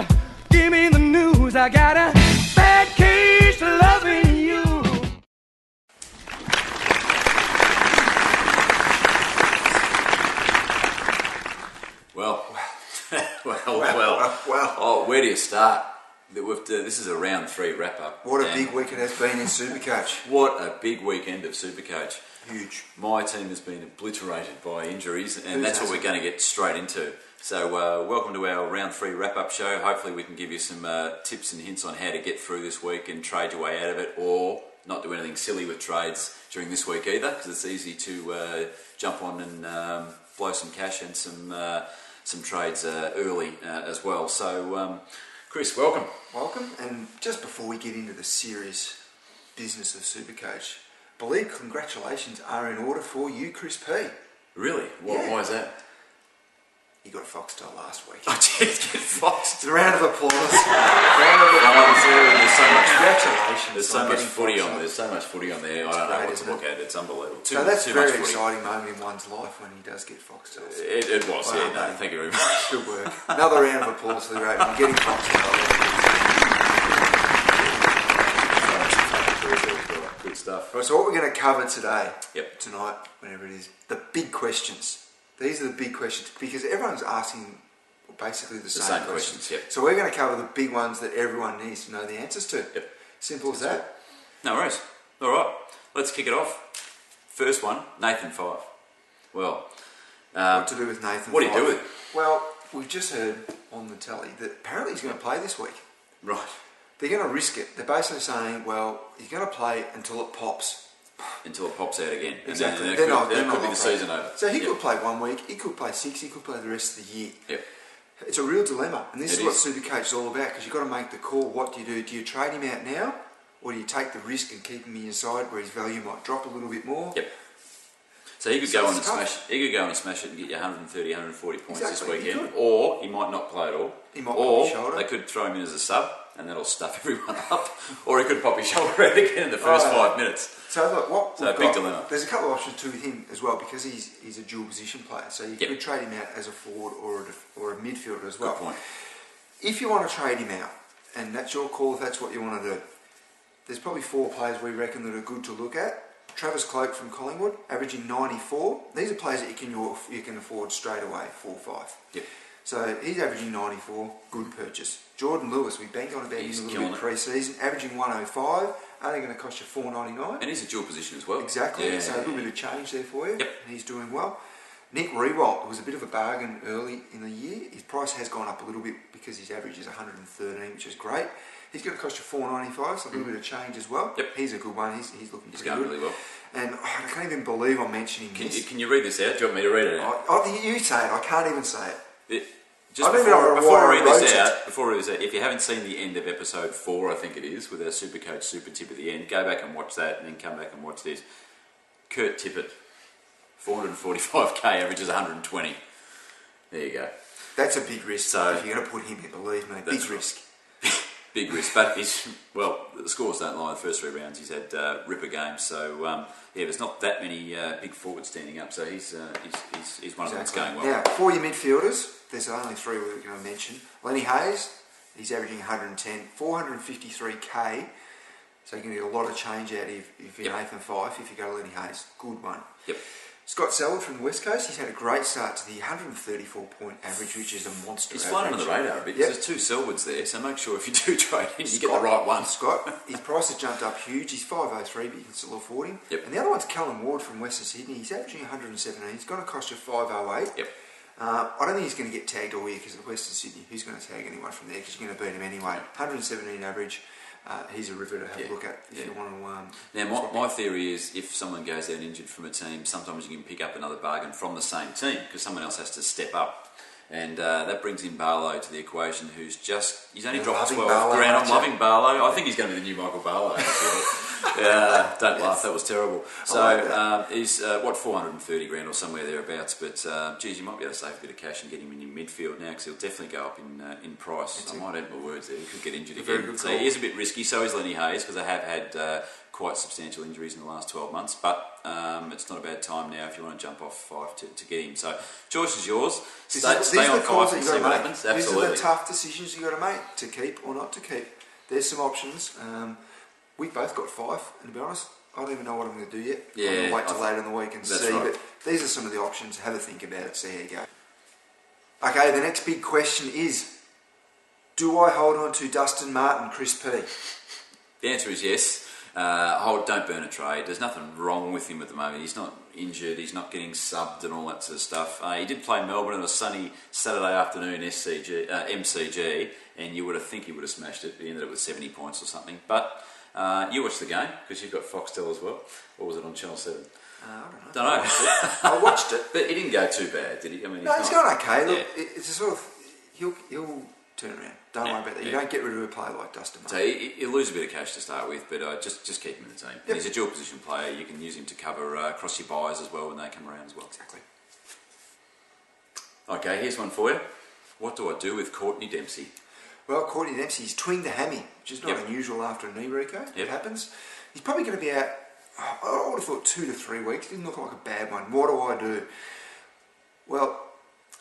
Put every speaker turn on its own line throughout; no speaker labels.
you give me the news? I got a bad case of loving you.
Well.
Oh, where do you start? This is a round 3 wrap-up.
What a big week it has been in Supercoach.
What a big weekend of Supercoach.
Huge.
My team has been obliterated by injuries, and
Who's
that's what
hasn't?
we're going to get straight into. So welcome to our round 3 wrap-up show. Hopefully we can give you some tips and hints on how to get through this week and trade your way out of it, or not do anything silly with trades during this week either, because it's easy to jump on and blow some cash and some trades early as well. So Chris, welcome.
Welcome, and just before we get into the serious business of Supercoach, I believe congratulations are in order for you, Chris P.
Really?
Yeah.
Why is that?
You got a Foxtel last week.
I did get Fox.
It's a round of applause. Round of applause.
There's so much.
Congratulations.
There's so
on
much
getting
footy
Foxtel.
on. There's so much footy on there. I don't know
great,
what to look at. It's unbelievable.
So that's a
too much
very
footy.
exciting moment in one's life when he does get Foxtel.
It was.
Well,
Yeah. No,
mate.
thank you very much.
Good work. Another round of applause for the Raven. Getting Foxtel.
Good stuff.
Right, so what we're going to cover today,
Yep.
tonight, whenever it is, the big questions. These are the big questions because everyone's asking basically the same questions.
Yep.
So we're going to cover the big ones that everyone needs to know the answers to.
Yep.
Simple as that.
No worries. All right. Let's kick it off. First one, Nathan Five. Well,
What to do with Nathan?
what do you
Fyfe?
do with it?
Well, we've just heard on the telly that apparently he's going to play this week.
Right.
They're going to risk it. They're basically saying, well, he's going to play until it pops.
Until it pops out again.
Exactly.
And
They're
then
not
it could be the
operating.
season over.
So he
Yep.
could play 1 week, he could play 6, he could play the rest of the year.
Yep.
It's a real dilemma, and this
It
is what
is.
Supercoach is all about, because you've got to make the call. What do you do? Do you trade him out now, or do you take the risk and keep him in your side where his value might drop a little bit more?
Yep. So he could
So
go on
it's
and
tough.
smash. He could go on and smash it and get you 130, 140 points
Exactly,
this
he
weekend,
could.
or he might not play at all.
He might
or
pop his shoulder.
they could throw him in as a sub, and that'll stuff everyone up. Or he could pop his shoulder out again in the first 5 minutes.
So look, what
So
we've
a big
got,
dilemma.
there's a couple of options too with him as well, because he's a dual position player. So you
Yep.
could trade him out as a forward or a midfielder as well.
Good point.
If you want to trade him out, and that's your call if that's what you want to do, there's probably 4 players we reckon that are good to look at. Travis Cloke from Collingwood, averaging 94. These are players that you can afford straight away, 4-5.
Yep.
So he's averaging 94, good purchase. Jordan Lewis, we banged on about
He's
him a little
killing
bit
it.
pre-season, averaging 105, only going to cost you $4.99.
And he's a dual position as well.
Exactly,
Yeah.
so a little bit of change there for you.
Yep.
And he's doing well. Nick Riewoldt was a bit of a bargain early in the year. His price has gone up a little bit because his average is 113, which is great. He's going to cost you $4.95, so a little bit of change as well.
Yep.
He's a good one. He's looking
He's
pretty
going
good.
really well.
And I can't even believe I'm mentioning this.
Can you read this out? Do you want me to read it out?
You say it. I can't even say it.
Just
I don't even know
before
why
I
I
read this
wrote
out, if you haven't seen the end of episode 4, I think it is, with our Supercoach Super Tip at the end, go back and watch that, and then come back and watch this. Kurt Tippett, 445k, averages 120. There you go.
That's a big risk.
So-
if you're going to put him in, believe me,
That's
big risk.
Big risk, but the scores don't lie. The first 3 rounds he's had ripper games, so there's not that many big forwards standing up. So he's one of them that's going well.
Now, for your midfielders, there's only 3 we're going to mention. Lenny Hayes, he's averaging 110, 453k. So you can get a lot of change out if you're Nathan Fyfe if you go to Lenny Hayes. Good one.
Yep.
Scott Selwood from the West Coast, he's had a great start to the 134 point average, which is a monster
He's
average.
flying under the radar a bit.
Yep.
There's 2 Selwoods there, so make sure if you do trade in, you get the right one.
Scott, his price has jumped up huge. He's 503, but you can still afford him.
Yep.
And the other one's Callum Ward from Western Sydney. He's averaging 117. He's going to cost you 508.
Yep.
I don't think he's going to get tagged all year because at Western Sydney, who's going to tag anyone from there because you're going to beat him anyway. 117 average. He's a river to have a look at if you want to.
Now, my theory is if someone goes out injured from a team, sometimes you can pick up another bargain from the same team because someone else has to step up. And that brings in Barlow to the equation, he's only dropped 12 grand. I'm loving Barlow. I think he's going to be the new Michael Barlow. Don't laugh, that was terrible. So he's, 430 grand or somewhere thereabouts. But, geez, you might be able to save a bit of cash and get him in your midfield now because he'll definitely go up in price. I might add my words there. He could get injured again. So he is a bit risky. So is Lenny Hayes because they have had quite substantial injuries in the last 12 months, but it's not a bad time now if you want to jump off Fife to get him. So choice is yours. Stay on Fife and see what happens. Absolutely.
These are the tough decisions you've got to make, to keep or not to keep. There's some options. We've both got Fife, and to be honest, I don't even know what I'm going to do yet.
Yeah,
I'm going to wait till later in the week and see.
Right.
But these are some of the options. Have a think about it, see how you go. Okay, the next big question is, do I hold on to Dustin Martin, Chris P?
The answer is yes. Don't burn a trade. There's nothing wrong with him at the moment. He's not injured. He's not getting subbed and all that sort of stuff. He did play Melbourne on a sunny Saturday afternoon MCG, and you would have think he would have smashed it. He ended up with 70 points or something. But you watched the game because you've got Foxtel as well. Or was it on Channel 7?
I
don't know.
I watched it,
but he didn't go too bad, did he? I mean,
no, he's gone okay. Look,
yeah.
it's a sort of he'll turn around. Don't worry about that. You don't get rid of a player like Dustin Martin.
So he'll lose a bit of cash to start with, but just keep him in the team.
Yep.
He's a dual position player. You can use him to cover across your buys as well when they come around as well.
Exactly.
Okay, here's one for you. What do I do with Courtney Dempsey?
Well, Courtney Dempsey's twinged the hammy, which is not unusual after a knee reco. It happens. He's probably going to be out, I would have thought 2 to 3 weeks. Didn't look like a bad one. What do I do? Well,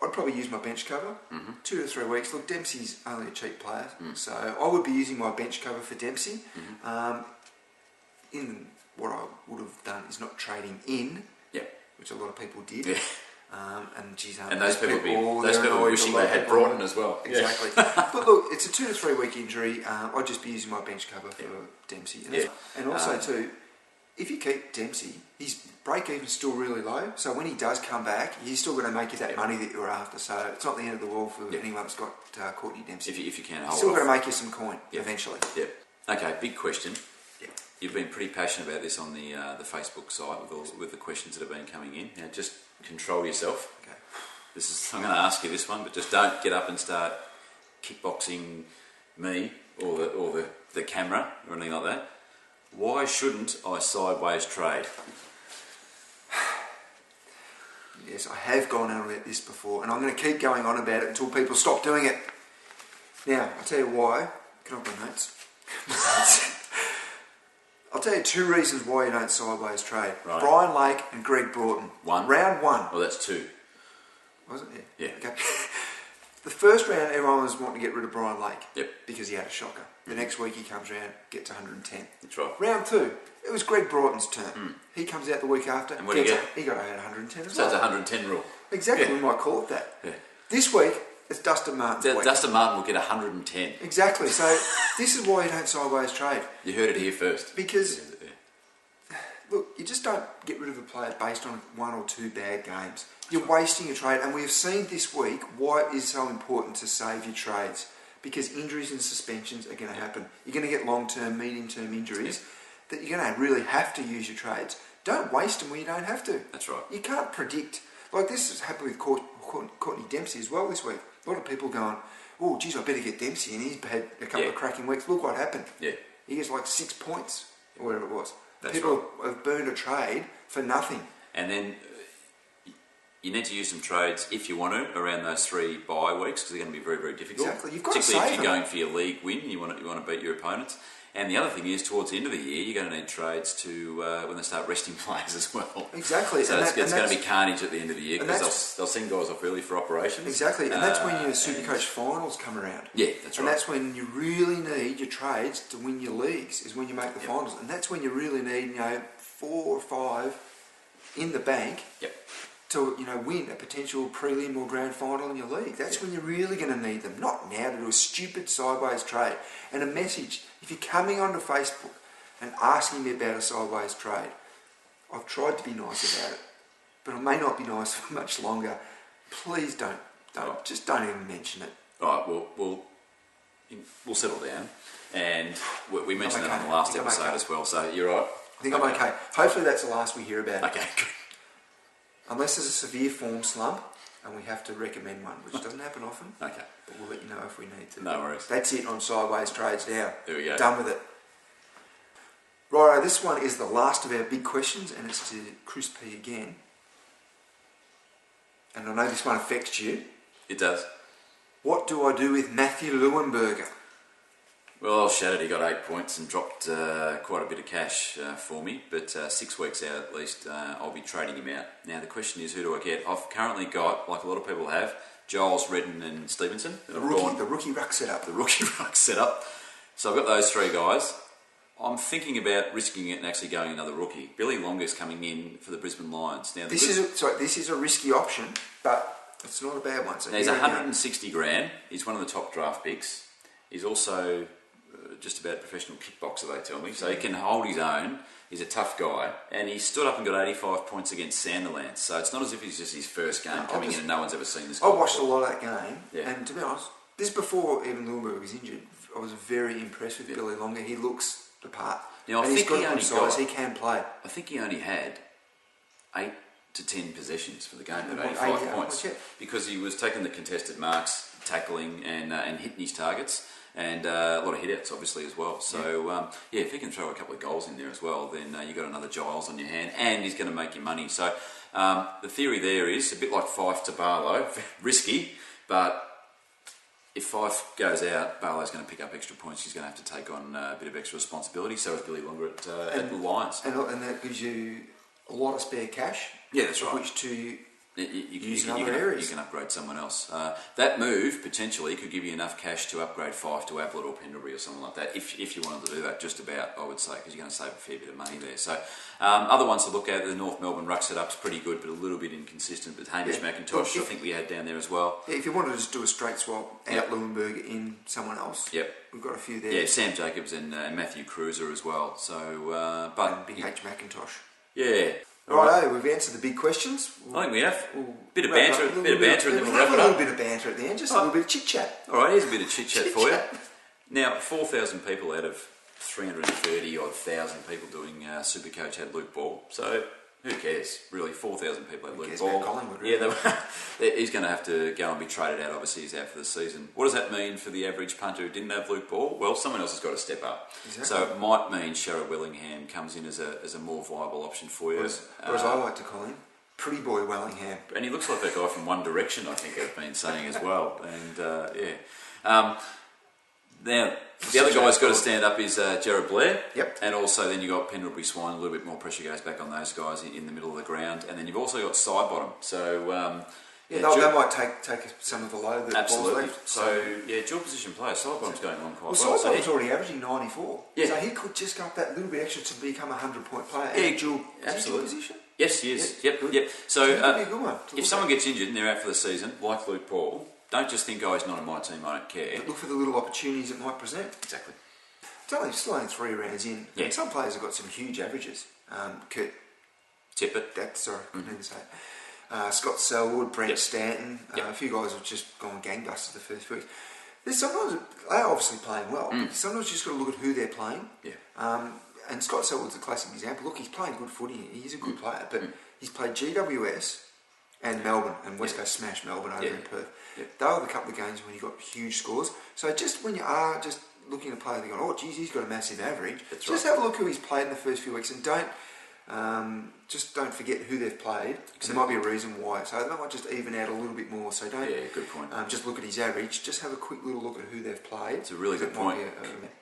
I'd probably use my bench cover. 2 to 3 weeks. Look, Dempsey's only a cheap player, so I would be using my bench cover for Dempsey. In what I would have done is not trading in, which a lot of people did.
Yeah.
And
those people wishing they had Broughton as well.
Exactly. But look, it's a 2 to 3 week injury. I'd just be using my bench cover for Dempsey. And also too, if you keep Dempsey, his break even's still really low. So when he does come back, he's still going to make you that money that you're after. So it's not the end of the world for anyone that's got Courtney Dempsey.
If you can
he's
hold
still
off.
going to make you some coin eventually.
Yep. Okay, big question. You've been pretty passionate about this on the Facebook site with the questions that have been coming in. Now, just control yourself.
Okay.
I'm going to ask you this one, but just don't get up and start kickboxing me or the camera or anything like that. Why shouldn't I sideways trade?
Yes, I have gone on about this before, and I'm going to keep going on about it until people stop doing it. Now, I'll tell you why. Can I have my notes? I'll tell you 2 reasons why you don't sideways trade.
Right.
Brian Lake and Greg Broughton. Round 1.
Well, that's 2.
Was it?
Yeah.
Okay. The first round, everyone was wanting to get rid of Brian Lake.
Yep.
Because he had a shocker. The next week he comes around, gets 110.
That's right.
Round 2, it was Greg Broughton's turn. He comes out the week after.
And what did he get?
He got 110 as
So
well.
it's a 110 rule.
Exactly, we might call it that.
Yeah.
This week, it's Dustin Martin's week.
Dustin Martin will get 110.
Exactly, so this is why you don't sideways trade.
You heard it here first.
Because, look, you just don't get rid of a player based on 1 or 2 bad games. You're wasting your trade, and we have seen this week why it is so important to save your trades. Because injuries and suspensions are going to happen. You're going to get long-term, medium-term injuries that you're going to really have to use your trades. Don't waste them where you don't have to.
That's right.
You can't predict. Like this has happened with Courtney Dempsey as well this week. A lot of people going, oh, geez, I better get Dempsey, and he's had a couple of cracking weeks. Look what happened.
Yeah.
He gets like 6 points, or whatever it was.
That's
people have burned a trade for nothing.
And then you need to use some trades if you want to around those 3 bye weeks because they're going to be very, very difficult.
Exactly. You've got to
particularly
save
if you're
them.
going for your league win, you want to beat your opponents. And the other thing is, towards the end of the year, you're going to need trades to when they start resting players as well.
Exactly.
So it's going to be carnage at the end of the year because they'll send guys off early for operations.
Exactly, and that's when your Supercoach finals come around.
Yeah, that's right.
And that's when you really need your trades to win your leagues, is when you make the finals. And that's when you really need, 4 or 5 in the bank to, win a potential prelim or grand final in your league. That's when you're really going to need them. Not now to do a stupid sideways trade. And a message, if you're coming onto Facebook and asking me about a sideways trade, I've tried to be nice about it, but I may not be nice for much longer. Please don't even mention it.
All right, we'll settle down. And we mentioned that on the last episode as well, so you're right.
I think I'm okay. Hopefully that's the last we hear about it.
Okay, good.
Unless there's a severe form slump and we have to recommend one, which doesn't happen often.
Okay.
But we'll let you know if we need to.
No worries.
That's it on sideways trades now.
There we go.
Done with it. Righto, this one is the last of our big questions, and it's to Chris P again. And I know this one affects you.
It does.
What do I do with Matthew Leuenberger?
Well, shattered. He got 8 points and dropped quite a bit of cash for me. But 6 weeks out at least, I'll be trading him out. Now the question is, who do I get? I've currently got, like a lot of people have, Giles, Redden, and Stevenson.
The rookie ruck setup.
The rookie ruck setup. So I've got those 3 guys. I'm thinking about risking it and actually going another rookie. Billy Longa's coming in for the Brisbane Lions. Now
this is a risky option, but it's not a bad one. So
now, he's 160 grand. He's one of the top draft picks. He's also just about a professional kickboxer, they tell me, so he can hold his own. He's a tough guy, and he stood up and got 85 points against Sandilands, so it's not as if it's just his first game coming in and no one's ever seen this guy.
I watched a lot of that game, and to be honest, this before even Lundberg was injured, I was very impressed with Billy Longa. He looks the part.
Now,
and he's got good size, he can play.
I think he only had 8 to 10 possessions for the game at 85 points, because he was taking the contested marks, tackling and hitting his targets. And a lot of hit-outs, obviously, as well. So, if he can throw a couple of goals in there as well, then you've got another Giles on your hand, and he's going to make you money. So, the theory there is, a bit like Fife to Barlow, risky, but if Fife goes out, Barlow's going to pick up extra points. He's going to have to take on a bit of extra responsibility. So is Billy Longer at the Lions.
And that gives you a lot of spare cash.
Yeah, that's right.
Which to...
You can upgrade someone else. That move potentially could give you enough cash to upgrade Fife to Ablett or Pendlebury or something like that, if you wanted to do that, just about, I would say, because you're going to save a fair bit of money there. So other ones to look at, the North Melbourne ruck setup's pretty good, but a little bit inconsistent. But Hamish McIntosh, I think we had down there as well.
Yeah, if you wanted to just do a straight swap out Leuenberg in someone else, we've got a few there.
Yeah, Sam Jacobs and Matthew Cruiser as well. So, but
Big H McIntosh.
Yeah.
Righto, we've answered the big questions.
I think we have. Bit of banter, and then we'll wrap it up.
A little bit of banter at the end, just a little bit of chit chat.
All right, here's a bit of chit chat for you. Now, 4,000 people out of 330 odd thousand people doing Supercoach had Luke Ball. So who cares? Really, 4,000 people had Luke Ball.
Collingwood, really?
Yeah, he's going to have to go and be traded out. Obviously, he's out for the season. What does that mean for the average punter who didn't have Luke Ball? Well, someone else has got to step up. Exactly. So it might mean Sherrod Wellingham comes in as a more viable option for you.
Or as I like to call him, Pretty Boy Wellingham.
And he looks like that guy from One Direction, I think I've been saying as well. And now, the other guy who's got to stand up is Jared Blair.
Yep.
And also then you've got Pendlebury Swine, a little bit more pressure goes back on those guys in the middle of the ground. And then you've also got Sidebottom. So,
they might take some of the load that
absolutely.
Left.
So, dual position player. Sidebottom's going along quite well.
Well, Sidebottom's already averaging 94.
Yeah.
So he could just go up that little bit extra to become a 100-point player.
Yeah,
dual
absolutely.
Position?
Yes, he is. Yep. So,
be a good one
if someone gets injured and they're out for the season, like Luke Paul, don't just think, he's not on my team, I don't care.
But look for the little opportunities it might present.
Exactly.
It's still only 3 rounds in.
Yeah.
And some players have got some huge averages. Kurt
Tippett.
Couldn't even say it. Scott Selwood, Brent Stanton. A few guys have just gone gangbusters the first few weeks. Sometimes they're obviously playing well. Sometimes you just got to look at who they're playing.
Yeah.
And Scott Selwood's a classic example. Look, he's playing good footy. He's a good player, but he's played GWS and Melbourne, and West Coast smashed Melbourne over in Perth. They were the couple of games when he got huge scores. So just when you are just looking at a player, they're going, he's got a massive average. Have a look who he's played in the first few weeks, and don't forget who they've played. Exactly. There might be a reason why. So they might just even out a little bit more. So don't.
Yeah, good point.
Just look at his average. Just have a quick little look at who they've played.
It's a really good point.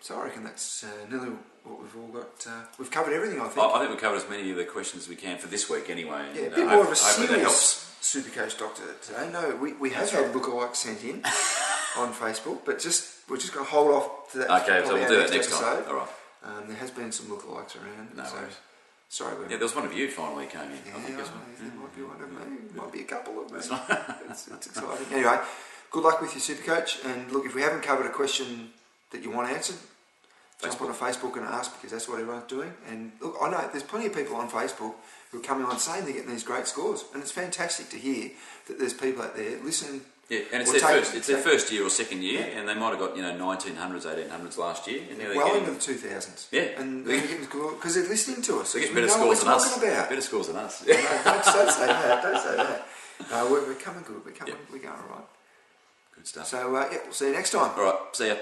So I reckon that's nearly what we've all got. We've covered everything, I think.
I think we've covered as many of the questions as we can for this week anyway.
Yeah, a bit more of a serious Supercoach doctor today. No, we have had lookalikes sent in on Facebook, but we're just going to hold off to that.
Okay, so we'll do that next time. All right.
There has been some lookalikes around.
No worries.
Sorry,
there was one of you finally came in.
Yeah, there might be one of me. Might be a couple of me. It's exciting. Anyway, good luck with your Supercoach. And look, if we haven't covered a question that you want answered, jump on Facebook and ask, because that's what everyone's doing. And look, I know there's plenty of people on Facebook who are coming on saying they're getting these great scores, and it's fantastic to hear that there's people out there listening.
Yeah, and it's their first year or second year, and they might have got 1900s, 1800s last year, and now they're
well into the 2000s.
Yeah,
and they're getting because they're listening to us.
They get better scores than us. Better scores than us.
No, don't say that. Don't say that. We're coming good. We're going all right.
Good stuff.
So we'll see you next time.
All right, see ya.